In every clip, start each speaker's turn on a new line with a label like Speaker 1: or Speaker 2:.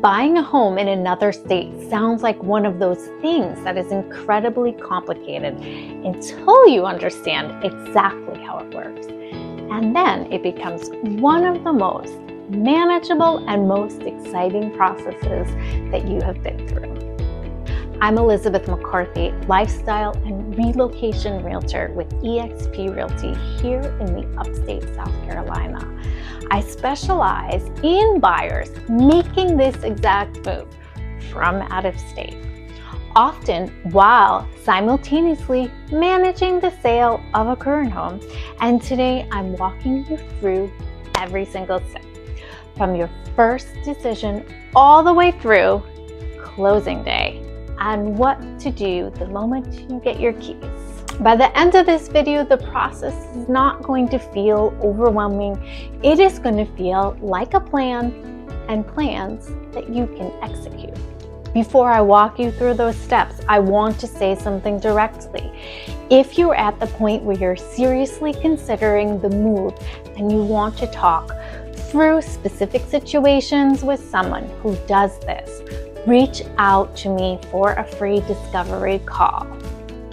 Speaker 1: Buying a home in another state sounds like one of those things that is incredibly complicated until you understand exactly how it works. And then it becomes one of the most manageable and most exciting processes that you have been through. I'm Elizabeth McCarthy, lifestyle and relocation realtor with eXp Realty here in the Upstate South Carolina. I specialize in buyers making this exact move from out of state, often while simultaneously managing the sale of a current home. And today I'm walking you through every single step, from your first decision all the way through closing day, and what to do the moment you get your keys. By the end of this video, the process is not going to feel overwhelming. It is going to feel like a plan and plans that you can execute. Before I walk you through those steps, I want to say something directly. If you're at the point where you're seriously considering the move and you want to talk through specific situations with someone who does this, reach out to me for a free discovery call.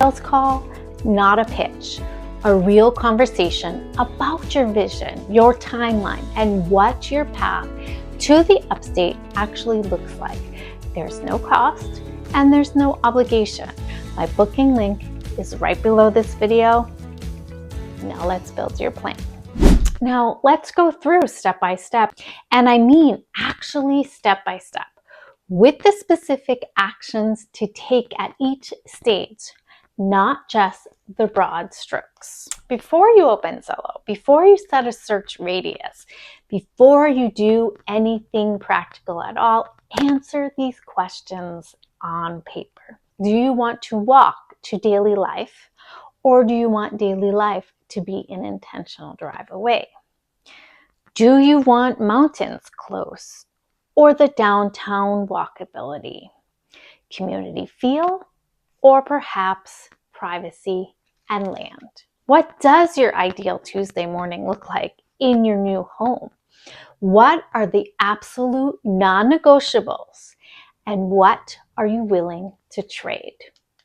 Speaker 1: Sales call, not a pitch. A real conversation about your vision, your timeline, and what your path to the upstate actually looks like. There's no cost and there's no obligation. My booking link is right below this video. Now let's build your plan. Now let's go through step by step, and I mean actually step by step, with the specific actions to take at each stage, not just the broad strokes. Before you open Zillow, before you set a search radius, before you do anything practical at all, answer these questions on paper. Do you want to walk to daily life, or do you want daily life to be an intentional drive away? Do you want mountains close, or the downtown walkability, community feel, or perhaps privacy and land? What does your ideal Tuesday morning look like in your new home? What are the absolute non-negotiables, and what are you willing to trade?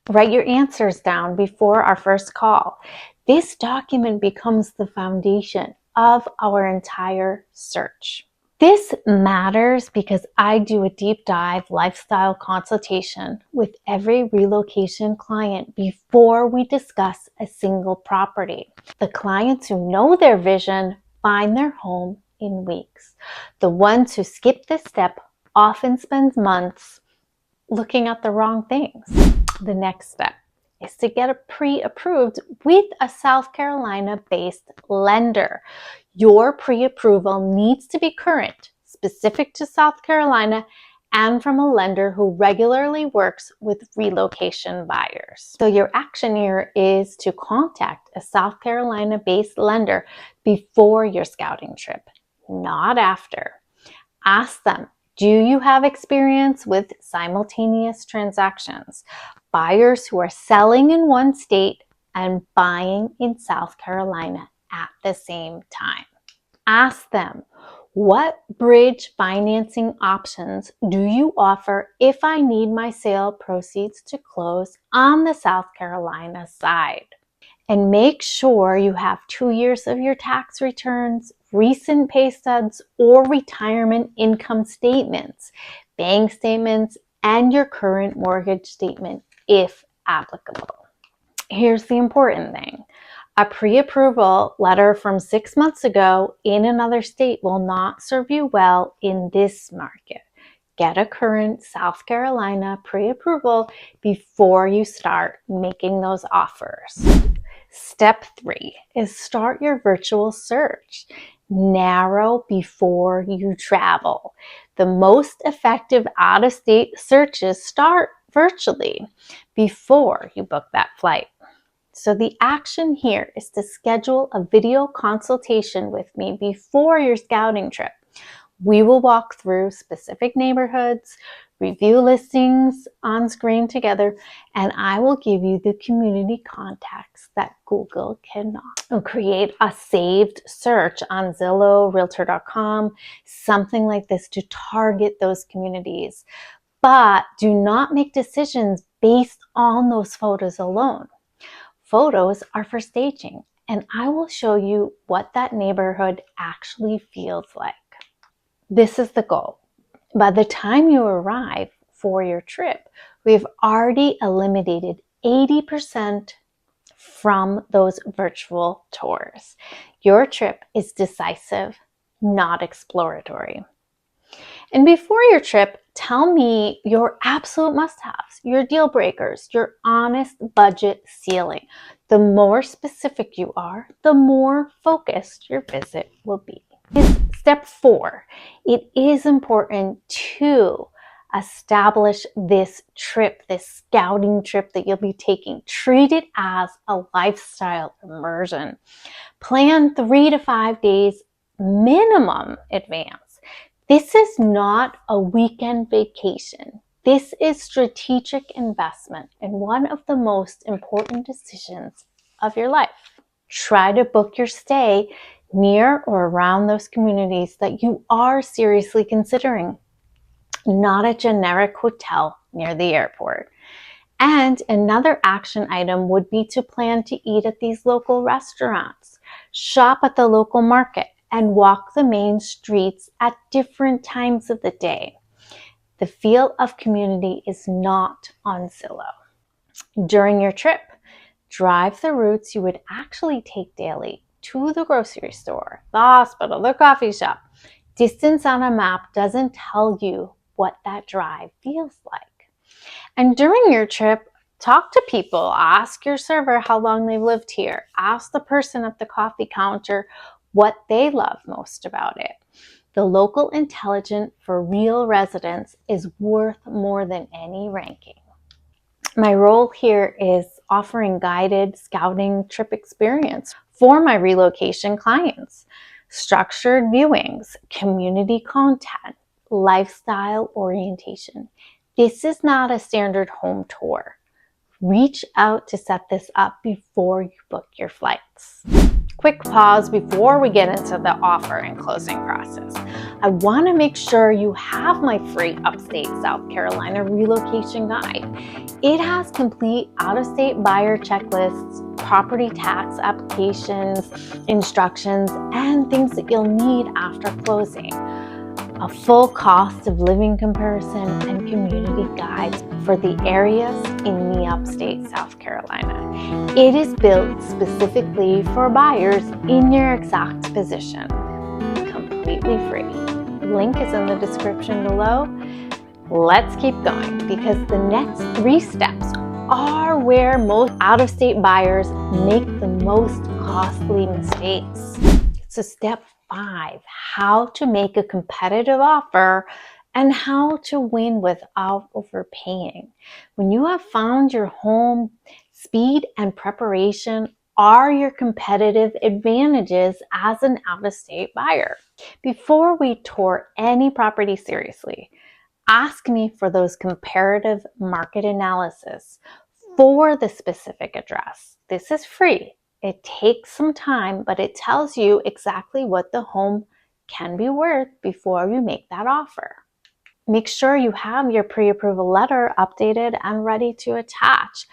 Speaker 1: Write your answers down before our first call. This document becomes the foundation of our entire search. This matters because I do a deep dive lifestyle consultation with every relocation client before we discuss a single property. The clients who know their vision find their home in weeks. The ones who skip this step often spend months looking at the wrong things. The next step is to get pre-approved with a South Carolina-based lender. Your pre-approval needs to be current, specific to South Carolina, and from a lender who regularly works with relocation buyers. So your action here is to contact a South Carolina-based lender before your scouting trip, not after. Ask them, do you have experience with simultaneous transactions? Buyers who are selling in one state and buying in South Carolina at the same time. Ask them, what bridge financing options do you offer if I need my sale proceeds to close on the South Carolina side? And make sure you have 2 years of your tax returns, recent pay stubs, or retirement income statements, bank statements, and your current mortgage statement if applicable. Here's the important thing. A pre-approval letter from 6 months ago in another state will not serve you well in this market. Get a current South Carolina pre-approval before you start making those offers. Step 3 is start your virtual search. Narrow before you travel. The most effective out-of-state searches start virtually before you book that flight. So the action here is to schedule a video consultation with me before your scouting trip. We will walk through specific neighborhoods, review listings on screen together, and I will give you the community context that Google cannot. I'll create a saved search on Zillow, Realtor.com, something like this to target those communities. But do not make decisions based on those photos alone. Photos are for staging, and I will show you what that neighborhood actually feels like. This is the goal. By the time you arrive for your trip, we've already eliminated 80% from those virtual tours. Your trip is decisive, not exploratory. And before your trip, tell me your absolute must-haves, your deal breakers, your honest budget ceiling. The more specific you are, the more focused your visit will be. Step 4, it is important to establish this trip, this scouting trip that you'll be taking. Treat it as a lifestyle immersion. Plan 3 to 5 days minimum advance. This is not a weekend vacation. This is strategic investment in one of the most important decisions of your life. Try to book your stay near or around those communities that you are seriously considering, not a generic hotel near the airport. And another action item would be to plan to eat at these local restaurants, shop at the local market, and walk the main streets at different times of the day. The feel of community is not on Zillow. During your trip, drive the routes you would actually take daily to the grocery store, the hospital, the coffee shop. Distance on a map doesn't tell you what that drive feels like. And during your trip, talk to people. Ask your server how long they've lived here. Ask the person at the coffee counter what they love most about it. The local intelligence for real residents is worth more than any ranking. My role here is offering guided scouting trip experience for my relocation clients, structured viewings, community content, lifestyle orientation. This is not a standard home tour. Reach out to set this up before you book your flights. Quick pause before we get into the offer and closing process. I want to make sure you have my free Upstate South Carolina relocation guide. It has complete out-of-state buyer checklists, property tax applications, instructions, and things that you'll need after closing. A full cost of living comparison and community guides for the areas in the Upstate South Carolina. It is built specifically for buyers in your exact position. Completely free. Link is in the description below. Let's keep going because the next 3 steps are where most out-of-state buyers make the most costly mistakes. So step 5, how to make a competitive offer and how to win without overpaying. When you have found your home, speed and preparation are your competitive advantages as an out-of-state buyer. Before we tour any property seriously, ask me for those comparative market analysis for the specific address. This is free. It takes some time, but it tells you exactly what the home can be worth before you make that offer. Make sure you have your pre-approval letter updated and ready to attach.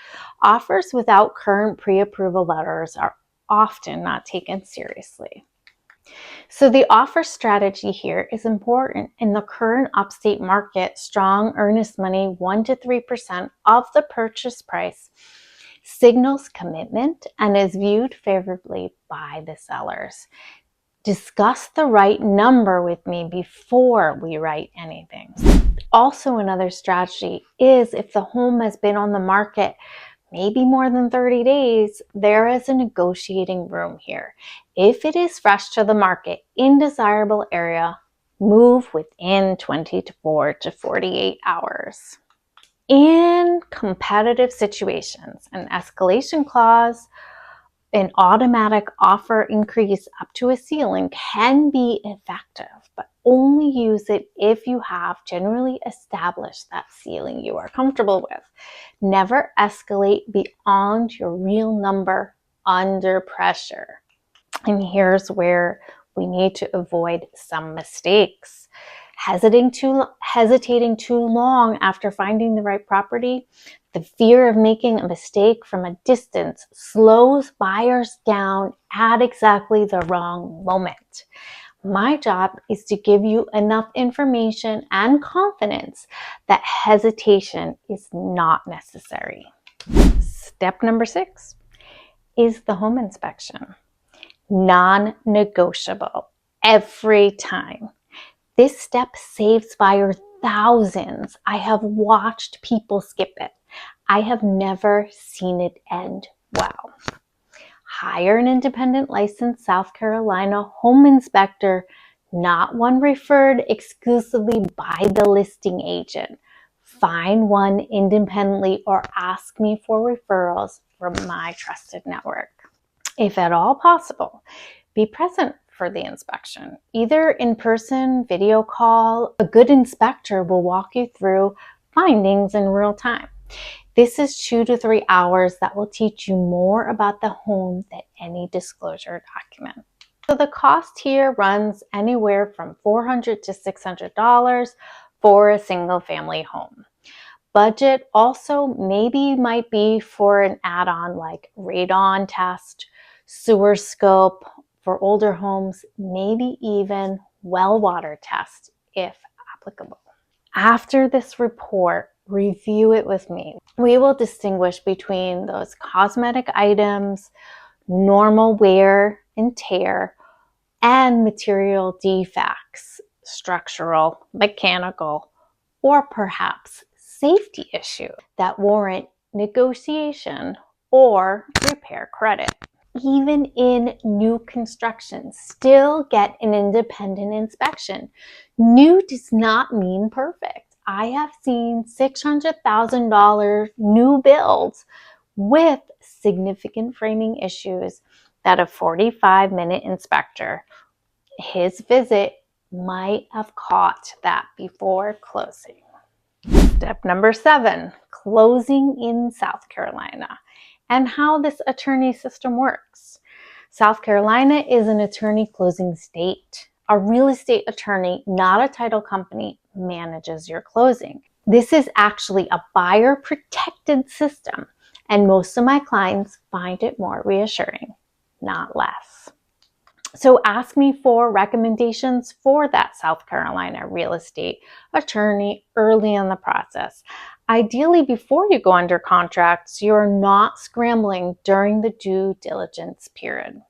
Speaker 1: Offers without current pre-approval letters are often not taken seriously. So the offer strategy here is important. In the current upstate market, strong earnest money, 1 to 3% of the purchase price, signals commitment and is viewed favorably by the sellers. Discuss the right number with me before we write anything. Also, another strategy is if the home has been on the market maybe more than 30 days, there is a negotiating room here. If it is fresh to the market in desirable area, move within 24 to 48 hours. In competitive situations, an escalation clause, an automatic offer increase up to a ceiling can be effective, but only use it if you have generally established that ceiling you are comfortable with. Never escalate beyond your real number under pressure. And here's where we need to avoid some mistakes. Hesitating too long after finding the right property. The fear of making a mistake from a distance slows buyers down at exactly the wrong moment. My job is to give you enough information and confidence that hesitation is not necessary. Step number 6 is the home inspection. Non-negotiable every time. This step saves buyers thousands. I have watched people skip it. I have never seen it end well. Hire an independent licensed South Carolina home inspector, not one referred exclusively by the listing agent. Find one independently or ask me for referrals from my trusted network. If at all possible, be present for the inspection, either in person, video call. A good inspector will walk you through findings in real time. This is 2 to 3 hours that will teach you more about the home than any disclosure document. So the cost here runs anywhere from $400 to $600 for a single family home. Budget also might be for an add-on like radon test, sewer scope for older homes, maybe even well water test if applicable. After this report, review it with me. We will distinguish between those cosmetic items, normal wear and tear, and material defects, structural, mechanical, or perhaps safety issue that warrant negotiation or repair credit. Even in new construction, still get an independent inspection. New does not mean perfect. I have seen $600,000 new builds with significant framing issues that a 45-minute inspector, his visit, might have caught that before closing. Step number 7, closing in South Carolina and how this attorney system works. South Carolina is an attorney closing state. A real estate attorney, not a title company, manages your closing. This is actually a buyer protected system, and most of my clients find it more reassuring, not less. So ask me for recommendations for that South Carolina real estate attorney early in the process. Ideally, before you go under contract, so you're not scrambling during the due diligence period.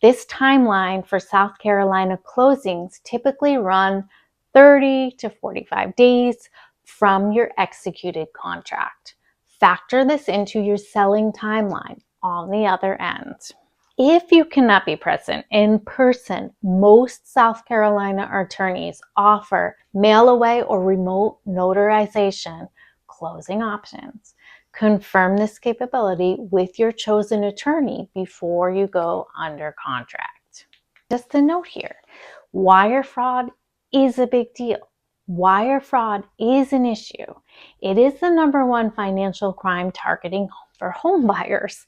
Speaker 1: This timeline for South Carolina closings typically run 30 to 45 days from your executed contract. Factor this into your selling timeline on the other end. If you cannot be present in person, most South Carolina attorneys offer mail away or remote notarization closing options. Confirm this capability with your chosen attorney before you go under contract. Just a note here, wire fraud is a big deal. Wire fraud is an issue. It is the #1 financial crime targeting for home buyers.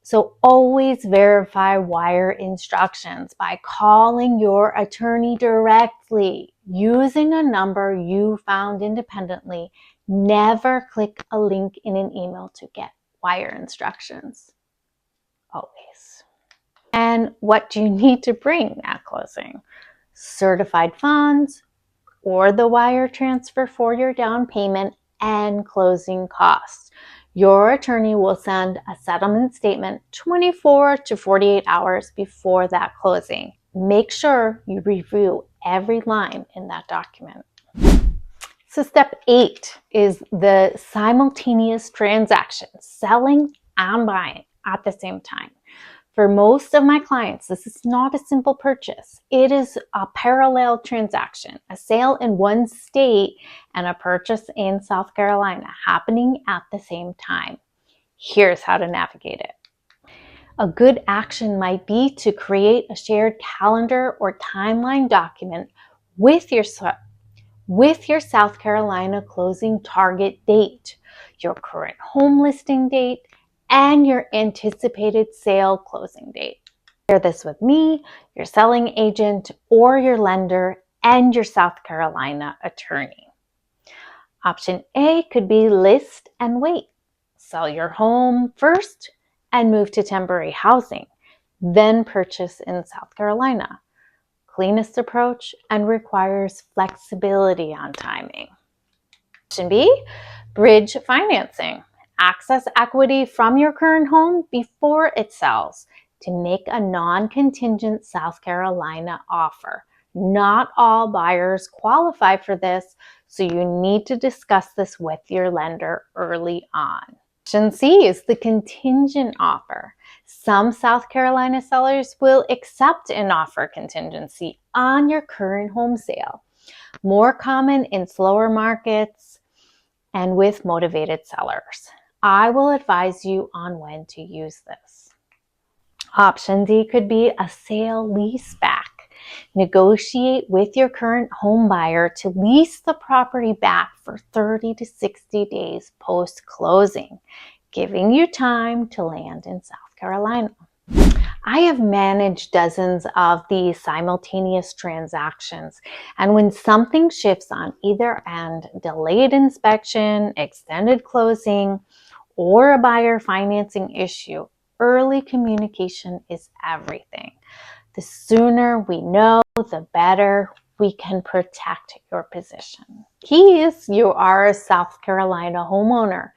Speaker 1: So always verify wire instructions by calling your attorney directly, using a number you found independently. Never click a link in an email to get wire instructions. Always. And what do you need to bring at closing? Certified funds or the wire transfer for your down payment and closing costs. Your attorney will send a settlement statement 24 to 48 hours before that closing. Make sure you review every line in that document. So step 8 is the simultaneous transaction, selling and buying at the same time. For most of my clients, this is not a simple purchase. It is a parallel transaction, a sale in one state and a purchase in South Carolina happening at the same time. Here's how to navigate it. A good action might be to create a shared calendar or timeline document with your South Carolina closing target date, your current home listing date, and your anticipated sale closing date. Share this with me, your selling agent, or your lender, and your South Carolina attorney. Option A could be list and wait. Sell your home first and move to temporary housing, then purchase in South Carolina. Cleanest approach and requires flexibility on timing. Option B, bridge financing. Access equity from your current home before it sells to make a non-contingent South Carolina offer. Not all buyers qualify for this, so you need to discuss this with your lender early on. Option C is the contingent offer. Some South Carolina sellers will accept an offer contingency on your current home sale. More common in slower markets and with motivated sellers. I will advise you on when to use this. Option D could be a sale leaseback. Negotiate with your current home buyer to lease the property back for 30 to 60 days post-closing, giving you time to land in South Carolina. I have managed dozens of these simultaneous transactions, and when something shifts on either end, delayed inspection, extended closing, or a buyer financing issue, early communication is everything. The sooner we know, the better we can protect your position. Key is you are a South Carolina homeowner.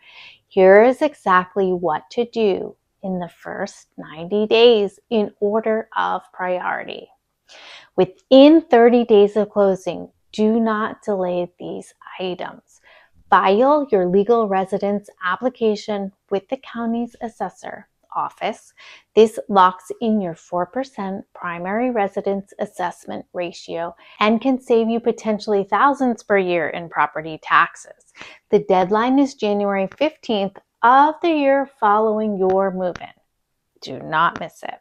Speaker 1: Here is exactly what to do in the first 90 days in order of priority. Within 30 days of closing, do not delay these items. File your legal residence application with the county's assessor office. This locks in your 4% primary residence assessment ratio and can save you potentially thousands per year in property taxes. The deadline is January 15th of the year following your move-in. Do not miss it.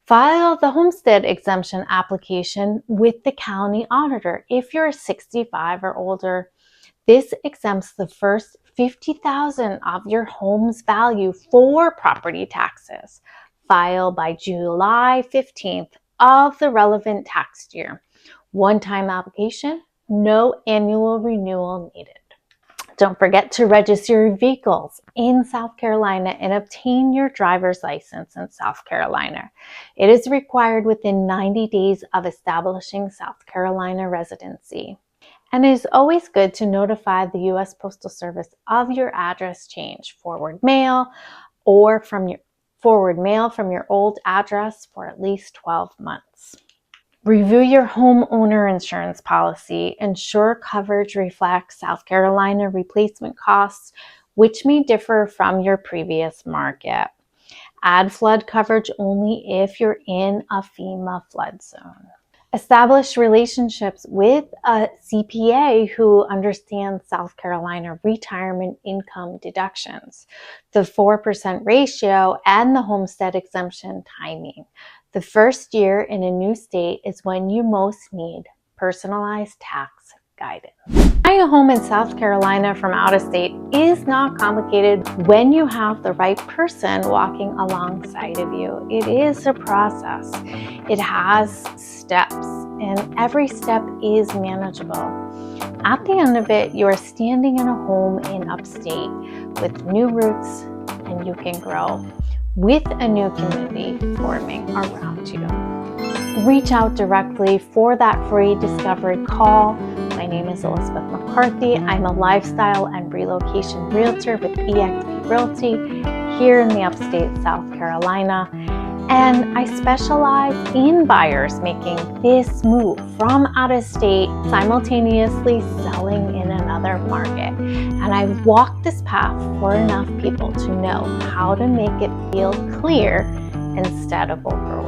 Speaker 1: File the homestead exemption application with the county auditor if you're 65 or older. This exempts the first $50,000 of your home's value for property taxes. File by July 15th of the relevant tax year. One-time application, no annual renewal needed. Don't forget to register your vehicles in South Carolina and obtain your driver's license in South Carolina. It is required within 90 days of establishing South Carolina residency. And it is always good to notify the U.S. Postal Service of your address change, forward mail from your old address for at least 12 months. Review your homeowner insurance policy. Ensure coverage reflects South Carolina replacement costs, which may differ from your previous market. Add flood coverage only if you're in a FEMA flood zone. Establish relationships with a CPA who understands South Carolina retirement income deductions, the 4% ratio, and the homestead exemption timing. The first year in a new state is when you most need personalized tax guidance. Buying a home in South Carolina from out of state is not complicated when you have the right person walking alongside of you. It is a process. It has steps, and every step is manageable. At the end of it, you are standing in a home in upstate with new roots, and you can grow with a new community forming around you. Reach out directly for that free discovery call. My name is Elizabeth McCarthy. I'm a lifestyle and relocation realtor with eXp Realty here in the upstate South Carolina. And I specialize in buyers making this move from out of state, simultaneously selling in another market. And I've walked this path for enough people to know how to make it feel clear instead of overwhelming.